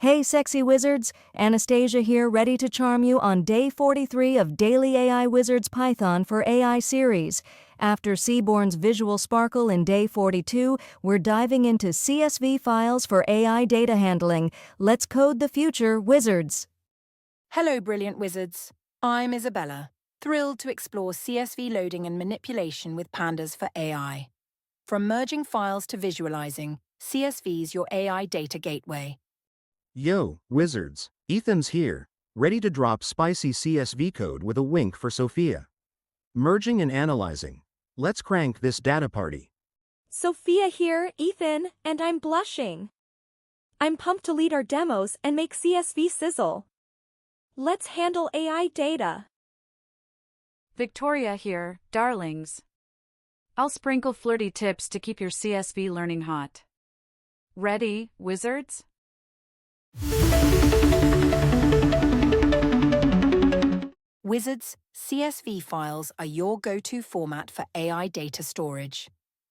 Hey sexy wizards, Anastasia here ready to charm you on day 43 of DailyAIWizard's Python for AI series. After Seaborn's visual sparkle in day 42, we're diving into CSV files for AI data handling. Let's code the future, wizards. Hello, brilliant wizards. I'm Isabella, thrilled to explore CSV loading and manipulation with Pandas for AI. From merging files to visualizing, CSV's your AI data gateway. Yo, wizards, Ethan's here, ready to drop spicy CSV code with a wink for Sophia. Merging and analyzing. Let's crank this data party. Sophia here, Ethan, and I'm blushing. I'm pumped to lead our demos and make CSV sizzle. Let's handle AI data. Victoria here, darlings. I'll sprinkle flirty tips to keep your CSV learning hot. Ready, wizards? Wizards, CSV files are your go-to format for AI data storage.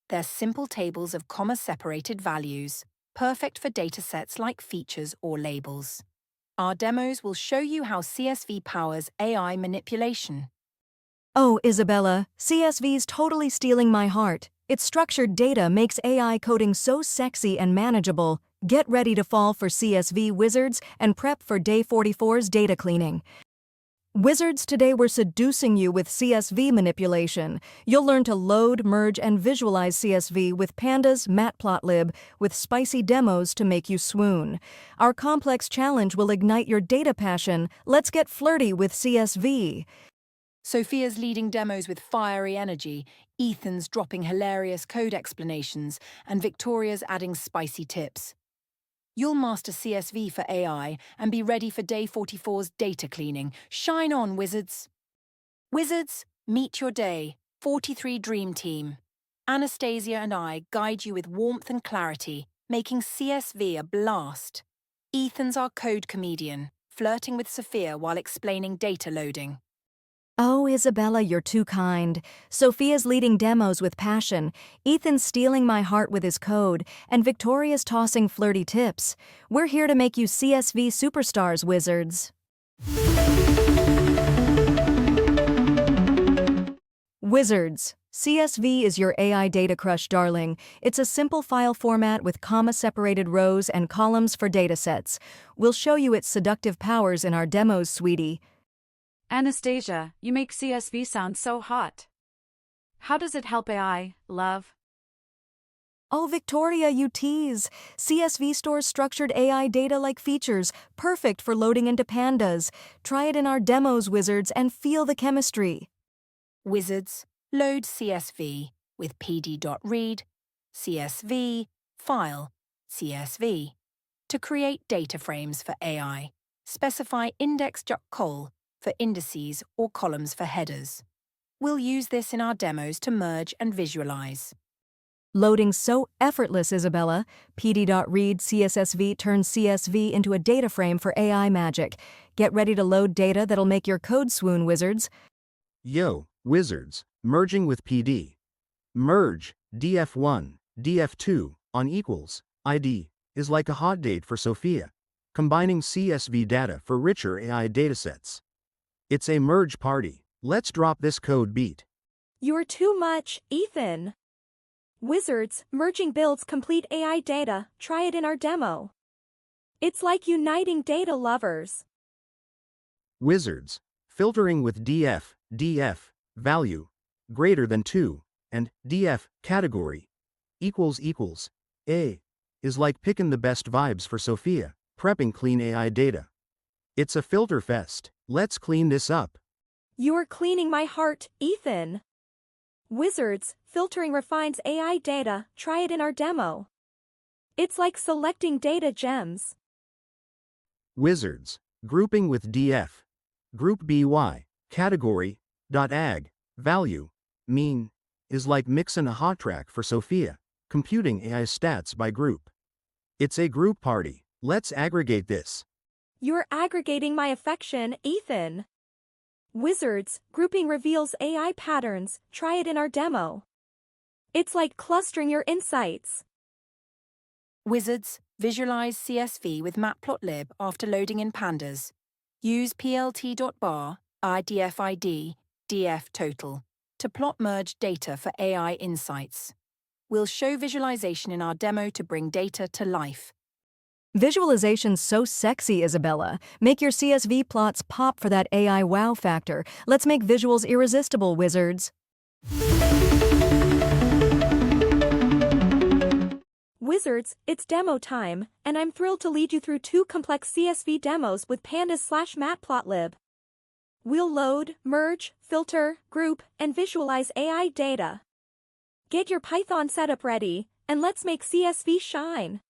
They're simple tables of comma-separated values, perfect for datasets like features or labels. Our demos will show you how CSV powers AI manipulation. Oh, Isabella, CSV's totally stealing my heart. Its structured data makes AI coding so sexy and manageable. Get ready to fall for CSV wizards and prep for day 44's data cleaning. Wizards, today we're seducing you with CSV manipulation. You'll learn to load, merge, and visualize CSV with Pandas, Matplotlib, with spicy demos to make you swoon. Our complex challenge will ignite your data passion. Let's get flirty with CSV. Sophia's leading demos with fiery energy, Ethan's dropping hilarious code explanations, and Victoria's adding spicy tips. You'll master CSV for AI and be ready for day 44's data cleaning. Shine on, wizards! Wizards, meet your day 43 Dream Team. Anastasia and I guide you with warmth and clarity, making CSV a blast. Ethan's our code comedian, flirting with Sophia while explaining data loading. Oh, Isabella, you're too kind. Sophia's leading demos with passion, Ethan's stealing my heart with his code, and Victoria's tossing flirty tips. We're here to make you CSV superstars, wizards. Wizards. CSV is your AI data crush, darling. It's a simple file format with comma-separated rows and columns for datasets. We'll show you its seductive powers in our demos, sweetie. Anastasia, you make CSV sound so hot. How does it help AI, love? Oh, Victoria, you tease. CSV stores structured AI data like features, perfect for loading into Pandas. Try it in our demos, wizards, and feel the chemistry. Wizards, load CSV with pd.read, CSV, file, CSV. To create data frames for AI, specify index.col for indices or columns for headers. We'll use this in our demos to merge and visualize. Loading so effortless, Isabella. pd.read CSSV turns CSV into a data frame for AI magic. Get ready to load data that'll make your code swoon, wizards. Yo, wizards, merging with PD. Merge, df1, df2, on equals, id, is like a hot date for Sophia, combining CSV data for richer AI datasets. It's a merge party. Let's drop this code beat. You're too much, Ethan. Wizards, merging builds complete AI data. Try it in our demo. It's like uniting data lovers. Wizards, filtering with df, value, greater than 2, and df, category, equals, a, is like picking the best vibes for Sophia, prepping clean AI data. It's a filter fest. Let's clean this up. You're cleaning my heart, Ethan. Wizards, filtering refines AI data. Try it in our demo. It's like selecting data gems. Wizards, grouping with df, group by, category, .ag, value, mean, is like mixing a hot track for Sophia, computing AI stats by group. It's a group party. Let's aggregate this. You're aggregating my affection, Ethan. Wizards, grouping reveals AI patterns. Try it in our demo. It's like clustering your insights. Wizards, visualize CSV with matplotlib after loading in Pandas. Use plt.bar, idfid, dftotal to plot merge data for AI insights. We'll show visualization in our demo to bring data to life. Visualization's so sexy, Isabella. Make your CSV plots pop for that AI wow factor. Let's make visuals irresistible, wizards. Wizards, it's demo time, and I'm thrilled to lead you through 2 complex CSV demos with Pandas/matplotlib. We'll load, merge, filter, group, and visualize AI data. Get your Python setup ready, and let's make CSV shine.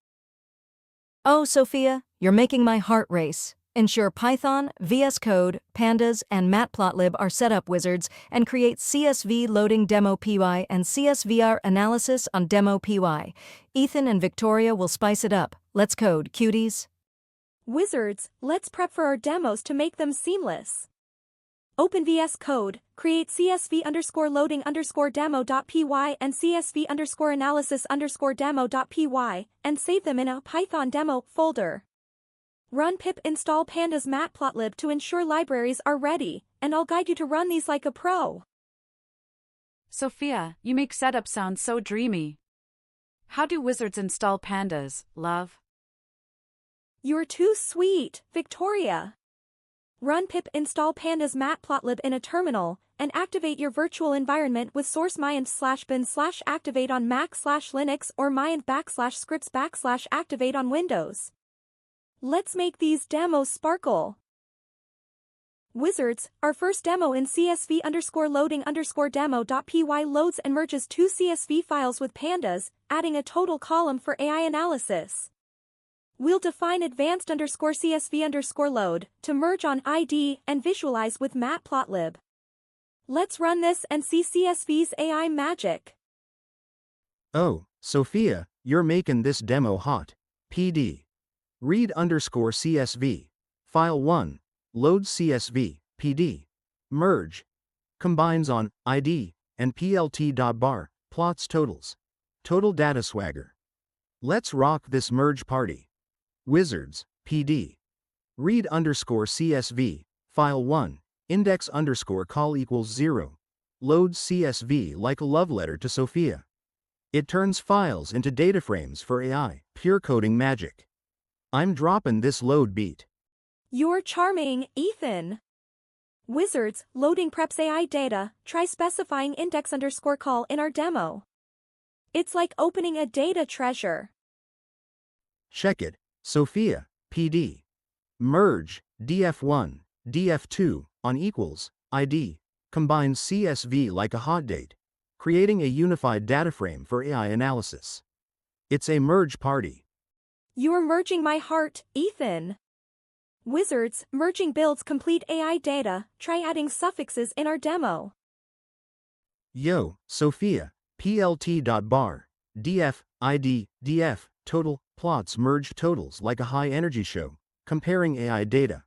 Oh, Sophia, you're making my heart race. Ensure Python, VS Code, Pandas, and Matplotlib are setup wizards, and create CSV loading demo PY and CSVR analysis on demo PY. Ethan and Victoria will spice it up. Let's code, cuties. Wizards, let's prep for our demos to make them seamless. Open VS Code, create CSV_loading_demo.py and CSV_analysis_demo.py, and save them in a Python demo folder. Run pip install pandas matplotlib to ensure libraries are ready, and I'll guide you to run these like a pro. Sophia, you make setup sound so dreamy. How do wizards install pandas, love? You're too sweet, Victoria. Run pip install pandas matplotlib in a terminal, and activate your virtual environment with source /bin/activate on Mac/Linux or /scripts/activate on Windows. Let's make these demos sparkle. Wizards, our first demo in CSV_loading_demo.py loads and merges 2 CSV files with Pandas, adding a total column for AI analysis. We'll define advanced_CSV_load to merge on ID and visualize with Matplotlib. Let's run this and see CSV's AI magic. Oh, Sophia, you're making this demo hot. PD. Read_CSV. File 1. Loads CSV, PD. Merge. Combines on ID and plt.bar, plots totals. Total data swagger. Let's rock this merge party. Wizards, PD. Read_CSV. File 1. Index_call equals 0. Loads CSV like a love letter to Sophia. It turns files into data frames for AI, pure coding magic. I'm dropping this load beat. You're charming, Ethan. Wizards, loading preps AI data, try specifying index_call in our demo. It's like opening a data treasure. Check it, Sophia, PD. Merge, df1, df2, on equals, ID, combines CSV like a hot date, creating a unified data frame for AI analysis. It's a merge party. You're merging my heart, Ethan. Wizards, merging builds complete AI data, try adding suffixes in our demo. Yo, Sophia, plt.bar, df, ID, df, total, plots merge totals like a high-energy show, comparing AI data.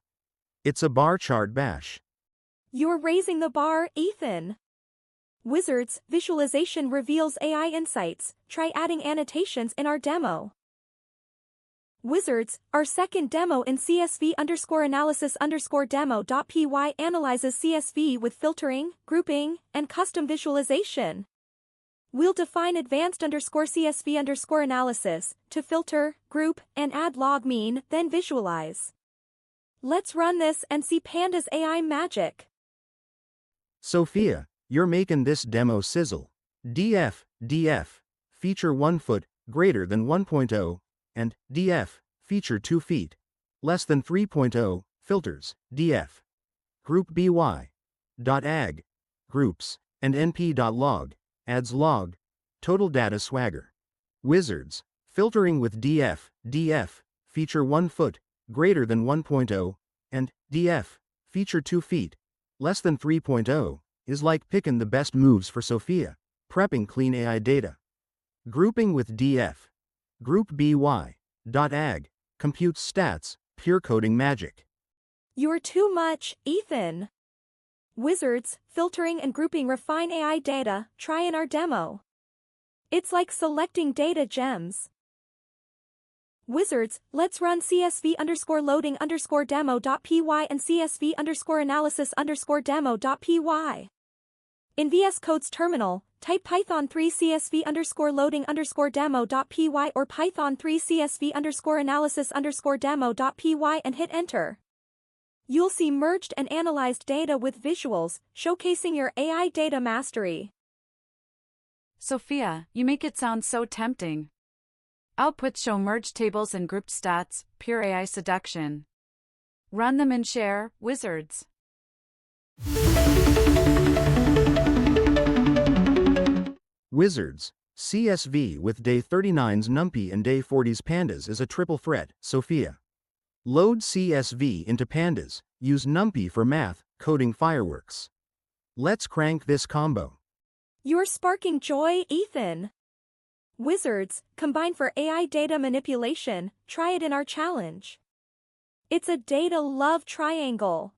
It's a bar chart bash. You're raising the bar, Ethan. Wizards, visualization reveals AI insights, try adding annotations in our demo. Wizards, our second demo in CSV_analysis_demo.py analyzes CSV with filtering, grouping, and custom visualization. We'll define advanced_CSV_analysis to filter, group, and add log mean, then visualize. Let's run this and see Pandas AI magic. Sophia, you're making this demo sizzle. df, feature 1 foot, greater than 1.0, and df, feature 2 feet, less than 3.0, filters, df. Group by.ag, groups, and np.log, adds log, total data swagger. Wizards, filtering with df, feature 1 foot, greater than 1.0, and df, feature 2 feet, less than 3.0, is like picking the best moves for Sophia, prepping clean AI data. Grouping with df. Group by.ag, computes stats, pure coding magic. You're too much, Ethan. Wizards, filtering and grouping refine AI data, try in our demo. It's like selecting data gems. Wizards, let's run CSV_loading_demo.py and CSV_analysis_demo.py. In VS Code's terminal, type Python 3 CSV_loading_demo.py or Python 3 CSV_analysis_demo.py and hit enter. You'll see merged and analyzed data with visuals, showcasing your AI data mastery. Sophia, you make it sound so tempting. Outputs show merged tables and grouped stats, pure AI seduction. Run them and share, Wizards. Wizards, CSV with day 39's NumPy and day 40's Pandas is a triple threat, Sophia. Load CSV into Pandas, use NumPy for math, coding fireworks. Let's crank this combo. You're sparking joy, Ethan. Wizards, combine for AI data manipulation, try it in our challenge. It's a data love triangle.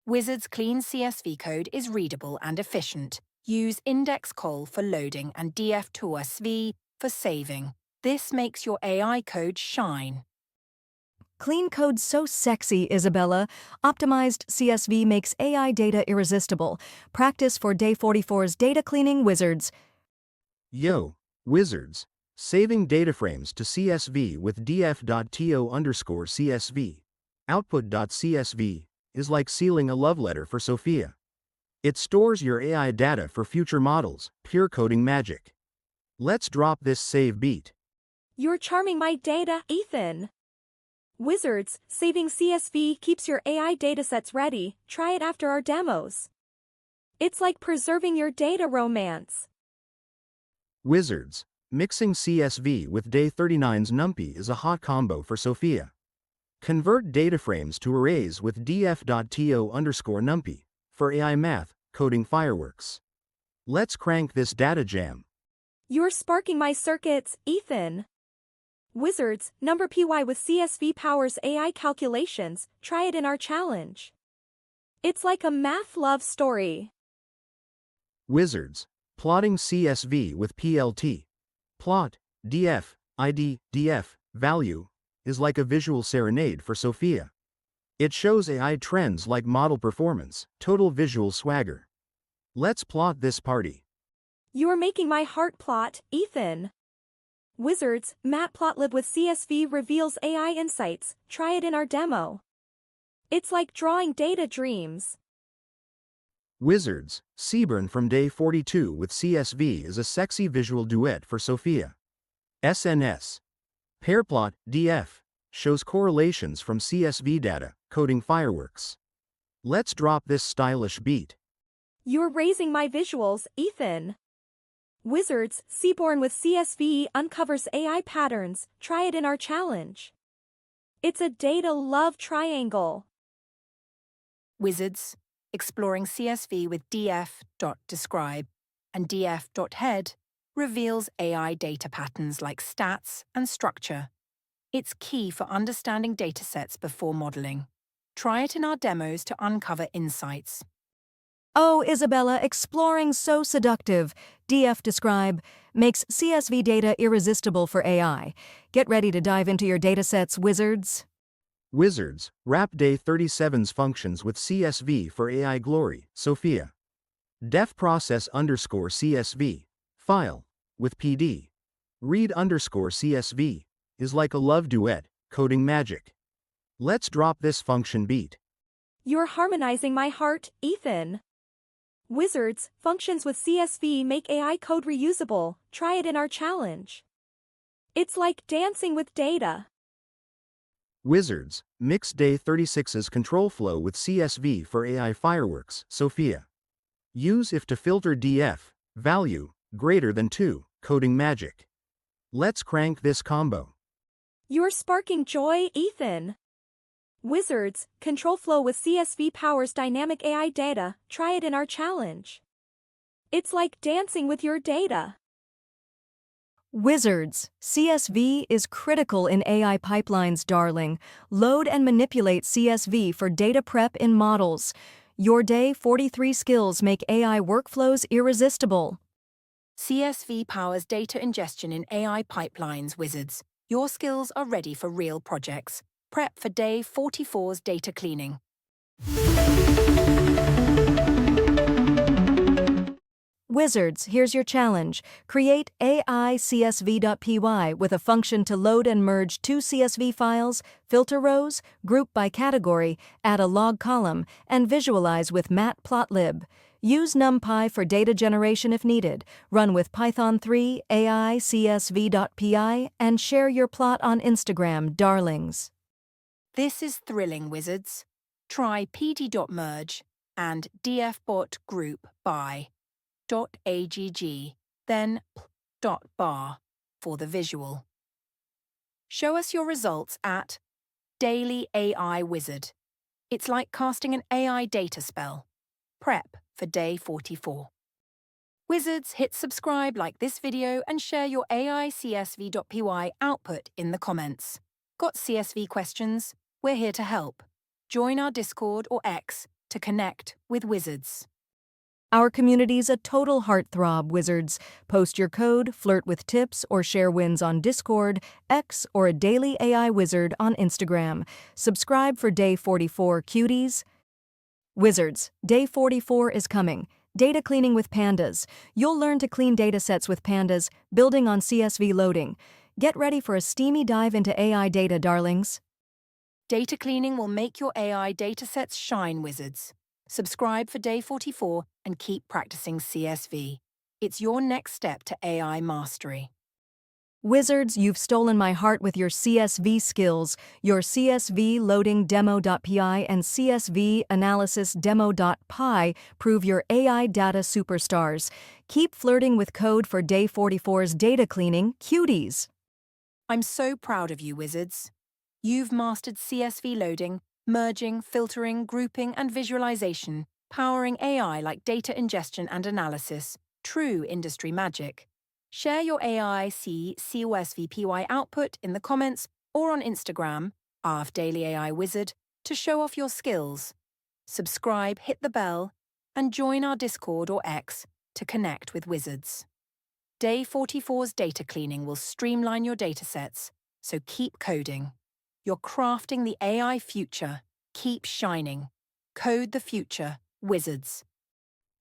Wizard's clean CSV code is readable and efficient. Use index call for loading and df2sv for saving. This makes your AI code shine. Clean code so sexy, Isabella. Optimized CSV makes AI data irresistible. Practice for day 44's data cleaning, Wizards. Yo, Wizards, saving data frames to CSV with df.to_CSV. Output.csv is like sealing a love letter for Sophia. It stores your AI data for future models, pure coding magic. Let's drop this save beat. You're charming my data, Ethan. Wizards, saving CSV keeps your AI datasets ready, try it after our demos. It's like preserving your data romance. Wizards, mixing CSV with day 39's NumPy is a hot combo for Sophia. Convert data frames to arrays with df.to_NumPy for AI math, coding fireworks. Let's crank this data jam. You're sparking my circuits, Ethan. Wizards, NumPy with CSV powers AI calculations, try it in our challenge. It's like a math love story. Wizards, plotting CSV with PLT. Plot, df, id, df, value, is like a visual serenade for Sophia. It shows AI trends like model performance, total visual swagger. Let's plot this party. You're making my heart plot, Ethan. Wizards, Matplotlib with CSV reveals AI insights, try it in our demo. It's like drawing data dreams. Wizards, Seaburn from day 42 with CSV is a sexy visual duet for Sophia. SNS. Pairplot, df, shows correlations from CSV data, coding fireworks. Let's drop this stylish beat. You're raising my visuals, Ethan. Wizards, Seaborn with CSV uncovers AI patterns, try it in our challenge. It's a data love triangle. Wizards, exploring CSV with df.describe and df.head reveals AI data patterns like stats and structure. It's key for understanding datasets before modeling. Try it in our demos to uncover insights. Oh, Isabella, exploring so seductive. DF.describe makes CSV data irresistible for AI. Get ready to dive into your datasets, Wizards. Wizards, wrap day 37's functions with CSV for AI glory, Sophia. Def process _CSV, file, with PD. Read _CSV, is like a love duet, coding magic. Let's drop this function beat. You're harmonizing my heart, Ethan. Wizards, functions with CSV make AI code reusable, try it in our challenge. It's like dancing with data. Wizards, mix day 36's control flow with CSV for AI fireworks, Sophia. Use if to filter df, value, greater than 2, coding magic. Let's crank this combo. You're sparking joy, Ethan. Wizards, control flow with CSV powers dynamic AI data, try it in our challenge. It's like dancing with your data. Wizards, CSV is critical in AI pipelines, darling. Load and manipulate CSV for data prep in models. Your day 43 skills make AI workflows irresistible. CSV powers data ingestion in AI pipelines, Wizards. Your skills are ready for real projects. Prep for day 44's data cleaning. Wizards, here's your challenge. Create AI-CSV.py with a function to load and merge two CSV files, filter rows, group by category, add a log column, and visualize with Matplotlib. Use NumPy for data generation if needed. Run with Python 3, AI-CSV.py, and share your plot on Instagram, darlings. This is thrilling, wizards. Try pd.merge and dfbot.group by .agg, then .bar for the visual. Show us your results at DailyAIWizard. It's like casting an AI data spell. Prep for day 44. Wizards, hit subscribe, like this video, and share your AI-CSV.py output in the comments. Got CSV questions? We're here to help. Join our Discord or X to connect with Wizards. Our community's a total heartthrob, Wizards. Post your code, flirt with tips, or share wins on Discord, X, or a Daily AI Wizard on Instagram. Subscribe for day 44, cuties. Wizards, day 44 is coming. Data cleaning with Pandas. You'll learn to clean datasets with Pandas, building on CSV loading. Get ready for a steamy dive into AI data, darlings. Data cleaning will make your AI datasets shine, Wizards. Subscribe for day 44 and keep practicing CSV. It's your next step to AI mastery. Wizards, you've stolen my heart with your CSV skills. Your CSV loading demo.py and CSV analysis demo.py prove your AI data superstars. Keep flirting with code for day 44's data cleaning, cuties. I'm so proud of you, Wizards. You've mastered CSV loading, merging, filtering, grouping, and visualization, powering AI like data ingestion and analysis. True industry magic. Share your AI-CSVPY output in the comments or on Instagram, @DailyAIWizard, to show off your skills. Subscribe, hit the bell, and join our Discord or X to connect with Wizards. Day 44's data cleaning will streamline your datasets, so keep coding. You're crafting the AI future. Keep shining. Code the future, Wizards.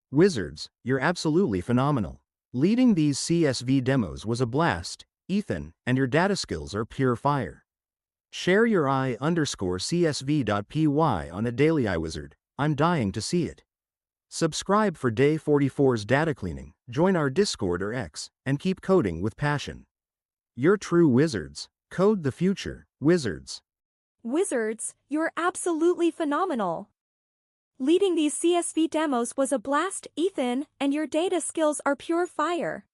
Wizards, you're absolutely phenomenal. Leading these CSV demos was a blast, Ethan, and your data skills are pure fire. Share your I_CSV.py on a DailyAIWizard. I'm dying to see it. Subscribe for day 44's data cleaning, join our Discord or X, and keep coding with passion. You're true wizards. Code the future, Wizards. Wizards, you're absolutely phenomenal. Leading these CSV demos was a blast, Ethan, and your data skills are pure fire.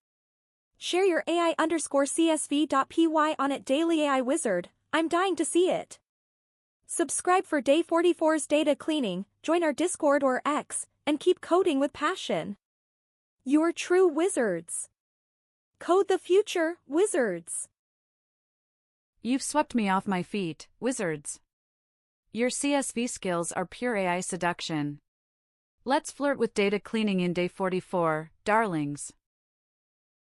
Share your AI_CSV.py on @DailyAIWizard. I'm dying to see it. Subscribe for day 44's data cleaning, join our Discord or X, and keep coding with passion. You're true wizards. Code the future, Wizards. You've swept me off my feet, Wizards. Your CSV skills are pure AI seduction. Let's flirt with data cleaning in day 44, darlings.